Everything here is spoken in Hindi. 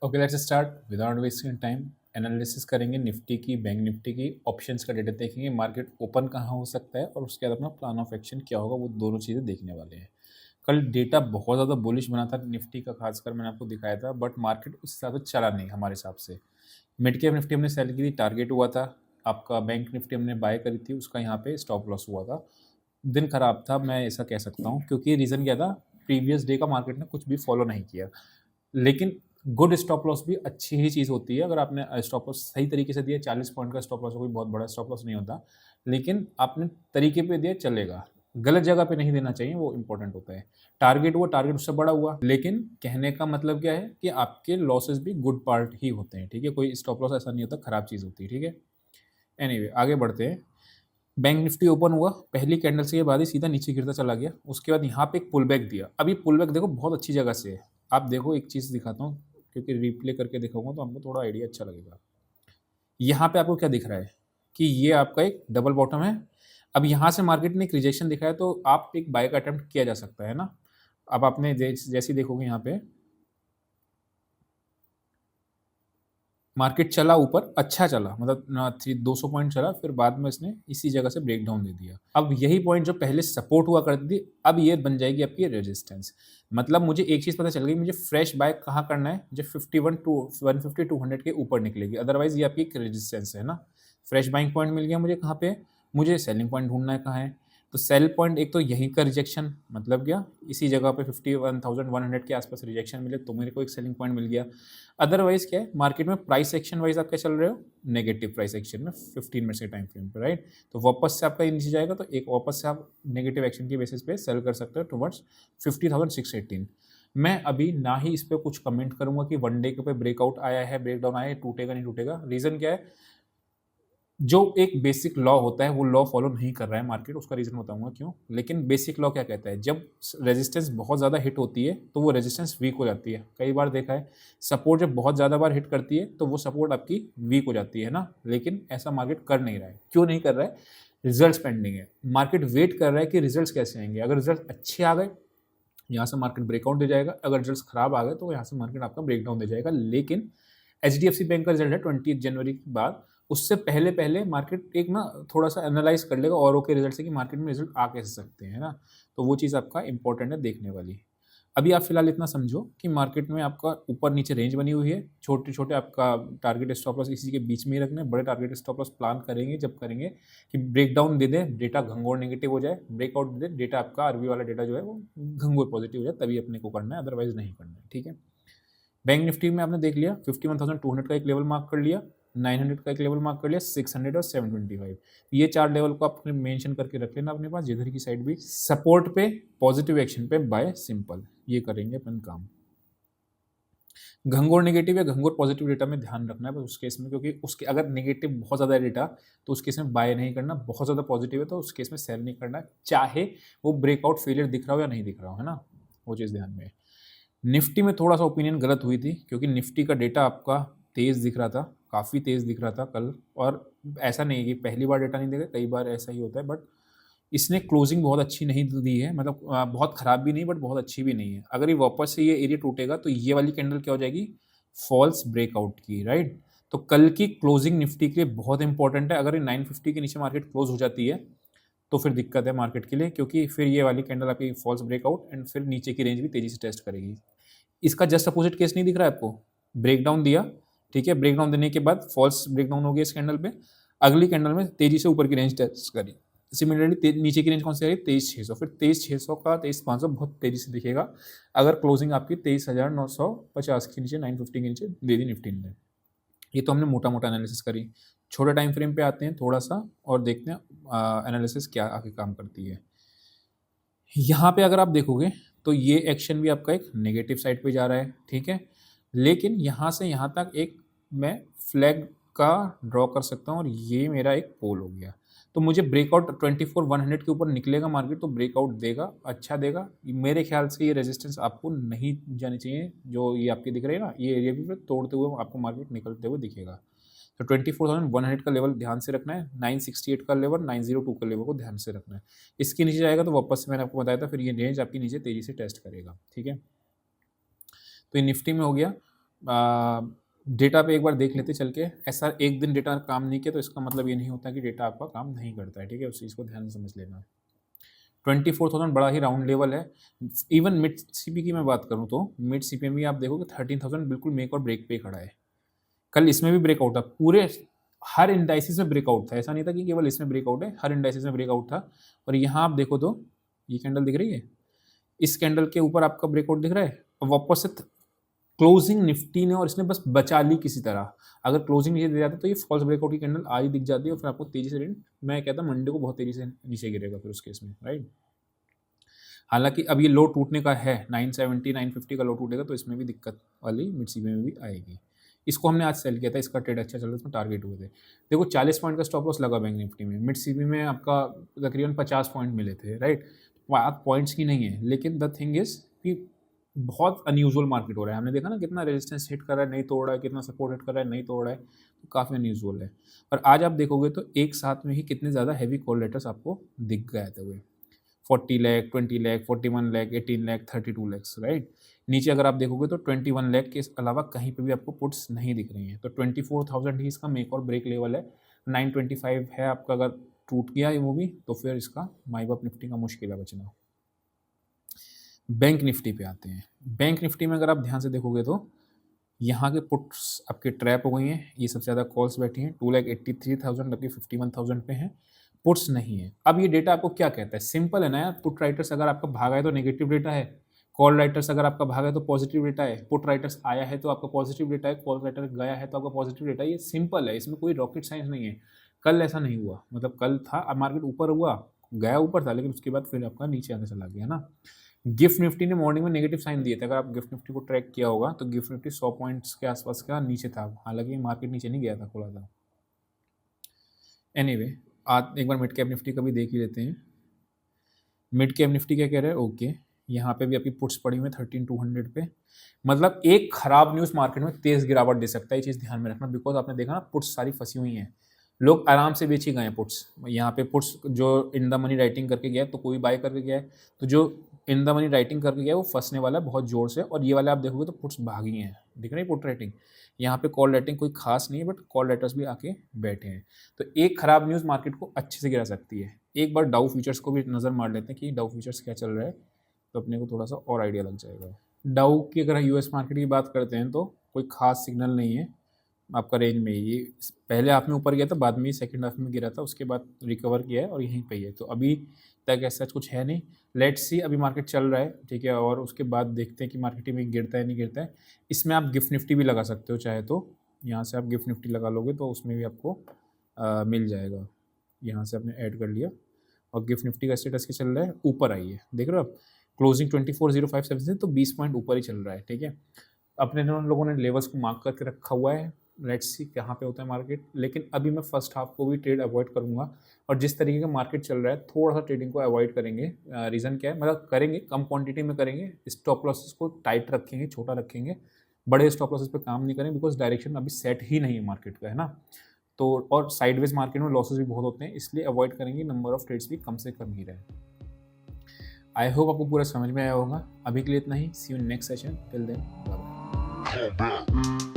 Okay, let's start without wasting time. Analysis करेंगे निफ्टी की, बैंक निफ्टी की, ऑप्शंस का डेटा देखेंगे, मार्केट ओपन कहाँ हो सकता है और उसके बाद अपना प्लान ऑफ एक्शन क्या होगा, वो दोनों चीज़ें देखने वाले हैं। कल डेटा बहुत ज़्यादा बुलिश बना था निफ्टी का, खासकर मैंने आपको दिखाया था, बट मार्केट उस हिसाब से चला नहीं हमारे हिसाब से। मिड कैप निफ्टी हमने सेल की थी, टारगेट हुआ था। आपका बैंक निफ्टी हमने बाय करी थी, उसका यहाँ पे स्टॉप लॉस हुआ था। दिन खराब था, मैं ऐसा कह सकता हूँ, क्योंकि रीज़न क्या था, प्रीवियस डे का मार्केट ने कुछ भी फॉलो नहीं किया। लेकिन गुड स्टॉप लॉस भी अच्छी ही चीज़ होती है। अगर आपने स्टॉप लॉस सही तरीके से दिया, 40 पॉइंट का स्टॉप लॉस कोई बहुत बड़ा स्टॉप लॉस नहीं होता, लेकिन आपने तरीके पे दिया चलेगा। गलत जगह पे नहीं देना चाहिए, वो इंपॉर्टेंट होता है। टारगेट हुआ, टारगेट उससे बड़ा हुआ, लेकिन कहने का मतलब क्या है कि आपके लॉसेस भी गुड पार्ट ही होते हैं, ठीक है? कोई स्टॉप लॉस ऐसा नहीं होता खराब चीज़ होती है, ठीक है? एनीवे आगे बढ़ते हैं। बैंक निफ्टी ओपन हुआ, पहली कैंडल से के बाद ही सीधा नीचे गिरता चला गया। उसके बाद यहाँ पे एक पुल बैक दिया। अब ये पुल बैक देखो बहुत अच्छी जगह से है। आप देखो, एक चीज़ दिखाता हूँ, क्योंकि रिप्ले करके दिखाऊंगा तो आपको थोड़ा आइडिया अच्छा लगेगा। यहाँ पे आपको क्या दिख रहा है कि ये आपका एक डबल बॉटम है। अब यहाँ से मार्केट ने एक रिजेक्शन दिखाया, तो आप एक बाय का अटेम्प्ट किया जा सकता है ना। अब आपने जैसे ही देखोगे यहाँ पे मार्केट चला ऊपर, अच्छा चला, मतलब 200 पॉइंट चला, फिर बाद में इसने इसी जगह से ब्रेक डाउन दे दिया। अब यही पॉइंट जो पहले सपोर्ट हुआ करती थी, अब ये बन जाएगी आपकी रेजिस्टेंस। मतलब मुझे एक चीज़ पता चल गई, मुझे फ्रेश बाय कहाँ करना है, जब 51 टू 150 200 के ऊपर निकलेगी, अदरवाइज ये आपकी एक रेजिस्टेंस है ना। फ्रेश बाइंग पॉइंट मिल गया मुझे, कहाँ पे मुझे सेलिंग पॉइंट ढूंढना है, कहाँ है। तो सेल पॉइंट एक तो यहीं का रिजेक्शन, मतलब क्या, इसी जगह पे 51,100 के आसपास रिजेक्शन मिले तो मेरे को एक सेलिंग पॉइंट मिल गया। अदरवाइज क्या है, मार्केट में प्राइस एक्शन वाइज आप क्या चल रहे हो, नेगेटिव प्राइस एक्शन में 15 मिनट्स के टाइम फ्रेम पे, राइट। तो वापस से आपका नीचे जाएगा, तो एक वापस से आप नेगेटिव एक्शन की बेसिस पे सेल कर सकते हो टुवर्ड्स 50,618। मैं अभी ना ही इस पर कुछ कमेंट करूंगा कि वन डे के पे ब्रेकआउट आया है, ब्रेकडाउन आया है, टूटेगा नहीं टूटेगा। रीजन क्या है, जो एक बेसिक लॉ होता है वो लॉ फॉलो नहीं कर रहा है मार्केट, उसका रीजन बताऊंगा क्यों। लेकिन बेसिक लॉ क्या कहता है, जब रेजिस्टेंस बहुत ज़्यादा हिट होती है तो वो रेजिस्टेंस वीक हो जाती है। कई बार देखा है, सपोर्ट जब बहुत ज़्यादा बार हिट करती है तो वो सपोर्ट आपकी वीक हो जाती है ना। लेकिन ऐसा मार्केट कर नहीं रहा है, क्यों नहीं कर रहा है, रिजल्ट पेंडिंग है। मार्केट वेट कर रहा है कि रिजल्ट कैसे आएंगे। अगर रिजल्ट अच्छे आ गए, यहाँ से मार्केट ब्रेकआउट दे जाएगा। अगर रिजल्ट खराब आ गए तो यहाँ से मार्केट आपका ब्रेकडाउन दे जाएगा। लेकिन एचडीएफसी बैंक का रिजल्ट है 20 जनवरी के बाद, उससे पहले पहले मार्केट एक ना थोड़ा सा एनालाइज कर लेगा और के रिजल्ट से कि मार्केट में रिजल्ट आ कैसे सकते हैं ना। तो वो चीज़ आपका इंपॉर्टेंट है देखने वाली। अभी आप फिलहाल इतना समझो कि मार्केट में आपका ऊपर नीचे रेंज बनी हुई है, छोटे छोटे आपका टारगेट स्टॉप लॉस इसी के बीच में ही रखने हैं। बड़े टारगेट स्टॉप लॉस प्लान करेंगे जब करेंगे कि ब्रेकडाउन दे दे, डेटा घंघोर नेगेटिव हो जाए, ब्रेकआउट दे दे, डेटा आपका आरबी वाला डेटा जो है वो घंघोर पॉजिटिव हो जाए, तभी अपने को करना है, अदरवाइज नहीं करना है, ठीक है। बैंक निफ्टी में आपने देख लिया 51,200 का एक लेवल मार्क कर लिया, 900 का एक लेवल मार्क कर लिया, 600 और 725। ये चार लेवल को आपने मेंशन करके रख लेना अपने पास, जिधर की साइड भी सपोर्ट पे, पॉजिटिव एक्शन पे बाय सिंपल, ये करेंगे अपन काम। घंघोर नेगेटिव या घंघोर पॉजिटिव डेटा में ध्यान रखना है बस उस केस में, क्योंकि उसके अगर नेगेटिव बहुत ज़्यादा डेटा तो उस केस में बाय नहीं करना, बहुत ज़्यादा पॉजिटिव है तो उस केस में सेल नहीं करना, चाहे वो ब्रेकआउट फेलियर दिख रहा हो या नहीं दिख रहा हो, है ना। वो चीज़ ध्यान में है। निफ्टी में थोड़ा सा ओपिनियन गलत हुई थी, क्योंकि निफ्टी का डेटा आपका तेज़ दिख रहा था, काफ़ी तेज़ दिख रहा था कल। और ऐसा नहीं है कि पहली बार डेटा नहीं देगा, कई बार ऐसा ही होता है, बट इसने क्लोजिंग बहुत अच्छी नहीं दी है, मतलब बहुत ख़राब भी नहीं बट बहुत अच्छी भी नहीं है। अगर ये वापस से ये एरिया टूटेगा तो ये वाली कैंडल क्या हो जाएगी, फॉल्स ब्रेकआउट की, राइट। तो कल की क्लोजिंग निफ्टी के लिए बहुत इंपॉर्टेंट है। अगर ये 950 के नीचे मार्केट क्लोज हो जाती है तो फिर दिक्कत है मार्केट के लिए, क्योंकि फिर ये वाली कैंडल आपकी फॉल्स ब्रेकआउट एंड फिर नीचे की रेंज भी तेज़ी से टेस्ट करेगी। इसका जस्ट अपोजिट केस नहीं दिख रहा है आपको, ब्रेकडाउन दिया, ठीक है, ब्रेकडाउन देने के बाद फॉल्स ब्रेकडाउन हो गया इस कैंडल पे, अगली कैंडल में तेजी से ऊपर की रेंज टेस्ट करी। सिमिलरली नीचे की रेंज कौन सी आ रही है, 23,600, फिर 23,600 का 23,500 बहुत तेजी से दिखेगा। अगर क्लोजिंग आपकी 23,950 के नीचे, 950 के नीचे दे दी निफ्टी ने। ये तो हमने मोटा मोटा एनालिसिस करी। छोटे टाइम फ्रेम पे आते हैं थोड़ा सा और देखते हैं एनालिसिस क्या आगे काम करती है। यहाँ पे अगर आप देखोगे तो ये एक्शन भी आपका एक नेगेटिव साइड पे जा रहा है, ठीक है। लेकिन यहाँ से यहाँ तक एक मैं फ्लैग का ड्रॉ कर सकता हूँ और ये मेरा एक पोल हो गया। तो मुझे ब्रेकआउट 24,100 के ऊपर निकलेगा मार्केट तो ब्रेकआउट देगा, अच्छा देगा। मेरे ख्याल से ये रेजिस्टेंस आपको नहीं जानी चाहिए, जो ये आपकी दिख रही है ना, ये एरिया भी फिर तोड़ते हुए आपको मार्केट निकलते हुए दिखेगा। तो 24,100 का लेवल ध्यान से रखना है, 968 का लेवल, 902 का लेवल को ध्यान से रखना है। इसके नीचे जाएगा तो वापस से मैंने आपको बताया था फिर ये रेंज आपकी नीचे तेजी से टेस्ट करेगा, ठीक है। तो ये निफ्टी में हो गया। डेटा पे एक बार देख लेते चल के, ऐसा एक दिन डेटा काम नहीं किया तो इसका मतलब ये नहीं होता कि डेटा आपका काम नहीं करता है, ठीक है, उस चीज़ को ध्यान से समझ लेना है। 24,000 बड़ा ही राउंड लेवल है। इवन मिड सीपी की मैं बात करूँ तो मिड सीपी में भी आप देखोगे 13,000 बिल्कुल मेक और ब्रेक पे खड़ा है। कल इसमें भी ब्रेकआउट था, पूरे हर इंडाइसिस में ब्रेकआउट था, ऐसा नहीं था कि केवल इसमें ब्रेकआउट है, हर इंडाइसिस में ब्रेकआउट था। और यहाँ आप देखो तो ये कैंडल दिख रही है, इस कैंडल के ऊपर आपका ब्रेकआउट दिख रहा है, और वापस से क्लोजिंग निफ्टी ने और इसने बस बचा ली किसी तरह। अगर क्लोजिंग नीचे दे जाता तो ये फॉल्स ब्रेकआउट की कैंडल आज दिख जाती है और फिर आपको तेजी से मैं कहता मंडे को बहुत तेजी से नीचे गिरेगा फिर उस केस में, राइट। हालांकि अब ये लो टूटने का है, 970 950 का लो टूटेगा तो इसमें भी दिक्कत वाली मिड सीपी में भी आएगी। इसको हमने आज सेल किया था, इसका ट्रेड अच्छा चल रहा था, इसमें टारगेट हुए थे। देखो 40 पॉइंट का स्टॉप लॉस लगा बैंक निफ्टी में, मिड सीपी में आपका तकरीबन 50 पॉइंट मिले थे, राइट। बात पॉइंट्स की नहीं है, लेकिन द थिंग इज कि बहुत अनयूजुअल मार्केट हो रहा है। हमने देखा ना कितना रेजिस्टेंस हिट कर रहा है, नहीं तोड़ रहा है, कितना सपोर्ट हिट कर रहा है, नहीं तोड़ रहा है, तो काफ़ी अनयूजुअल है। और आज आप देखोगे तो एक साथ में ही कितने ज़्यादा हैवी कॉल लेटर्स आपको दिख गए थे हुए, 40 लाख, 20 लाख, 41 लाख, 18 लाख, 32 लैक्स, राइट। नीचे अगर आप देखोगे तो 21 लाख के अलावा कहीं पे भी आपको पुट्स नहीं दिख रही हैं। तो 24,000 ही इसका मेक और ब्रेक लेवल है। 925 है आपका, अगर टूट गया ये वो भी तो फिर इसका माई बाप निफ्टी का मुश्किल है बचना। बैंक निफ्टी पे आते हैं। बैंक निफ्टी में अगर आप ध्यान से देखोगे तो यहाँ के पुट्स आपके ट्रैप हो गई हैं, ये सबसे ज़्यादा कॉल्स बैठी हैं, 2,83,000 जबकि 51,000 पे हैं, पुट्स नहीं है। अब ये डेटा आपको क्या कहता है, सिंपल है ना यार, पुट राइटर्स अगर आपका भागा है तो नेगेटिव डेटा है, कॉल राइटर्स अगर आपका भागा है तो पॉजिटिव डेटा है, पुट राइटर्स आया है तो आपका पॉजिटिव डेटा है, कॉल राइटर गया है तो आपका पॉजिटिव डेटा है। ये सिंपल है, इसमें कोई रॉकेट साइंस नहीं है। कल ऐसा नहीं हुआ, मतलब कल था, अब मार्केट ऊपर हुआ, गया ऊपर था, लेकिन उसके बाद फिर आपका नीचे आने चला गया ना। गिफ्ट निफ्टी ने मॉर्निंग में नेगेटिव साइन दिए थे, अगर आप गिफ्ट निफ्टी को ट्रैक किया होगा तो गिफ्ट निफ्टी 100 पॉइंट्स के आसपास का नीचे था, हालांकि मार्केट नीचे नहीं गया था, खुला था। एनीवे आज एक बार मिड कैप निफ्टी का भी देख ही लेते हैं। मिड कैप निफ्टी क्या कह रहे हैं, ओके, यहाँ पे भी आपकी पुट्स पड़ी हुई है 13,200 पे। मतलब एक खराब न्यूज़ मार्केट में तेज गिरावट दे सकता है, ये चीज़ ध्यान में रखना, बिकॉज आपने देखा ना पुट्स सारी फंसी हुई हैं, लोग आराम से बेच ही गए हैं पुट्स। यहाँ पे पुट्स जो इन द मनी राइटिंग करके गया है तो कोई बाय करके गया है, तो जो इन द मनी राइटिंग करके गया है वो फंसने वाला है बहुत जोर से। और ये वाले आप देखोगे तो पुट्स भागी हैं, दिख रही है पुट राइटिंग। यहाँ पे कॉल राइटिंग कोई खास नहीं है, बट कॉल राइटर्स भी आके बैठे हैं, तो एक खराब न्यूज़ मार्केट को अच्छे से गिरा सकती है। एक बार डाउ फ्यूचर्स को भी नज़र मार लेते हैं कि डाउ फ्यूचर्स क्या चल रहा है, तो अपने को थोड़ा सा और आइडिया लग जाएगा। डाउ की अगर यूएस मार्केट की बात करते हैं तो कोई खास सिग्नल नहीं है आपका रेंज में, ये पहले हाफ में ऊपर गया था, बाद में सेकंड हाफ में गिरा था, उसके बाद रिकवर किया है और यहीं पे ही है, तो अभी तक ऐसा कुछ है नहीं। लेट्स सी, अभी मार्केट चल रहा है, ठीक है, और उसके बाद देखते हैं कि मार्केट में गिरता है नहीं गिरता है। इसमें आप गिफ्ट निफ्टी भी लगा सकते हो चाहे तो, यहाँ से आप गिफ्ट निफ्टी लगा लोगे तो उसमें भी आपको मिल जाएगा। यहाँ से आपने ऐड कर लिया, और गिफ्ट निफ्टी का स्टेटस क्या चल रहा है, ऊपर आई है, देख रहे हो आप, क्लोजिंग 24,057 से, तो 20 पॉइंट ऊपर ही चल रहा है, ठीक है। अपने लोगों ने लेवल्स को मार्क करके रखा हुआ है, लेट्स सी कहाँ पे होता है मार्केट। लेकिन अभी मैं फर्स्ट हाफ को भी ट्रेड अवॉइड करूँगा, और जिस तरीके का मार्केट चल रहा है थोड़ा सा ट्रेडिंग को अवॉइड करेंगे। रीज़न क्या है, मतलब करेंगे कम क्वांटिटी में करेंगे, स्टॉप लॉसेस को टाइट रखेंगे, छोटा रखेंगे, बड़े स्टॉप लॉसेस पे काम नहीं करेंगे, बिकॉज डायरेक्शन अभी सेट ही नहीं है मार्केट का, है ना। तो और साइडवेज मार्केट में लॉसेस भी बहुत होते हैं, इसलिए अवॉइड करेंगे, नंबर ऑफ ट्रेड्स भी कम से कम ही रहे। आई होप आपको पूरा समझ में आया होगा। अभी के लिए इतना ही, see you next session, till then bye bye.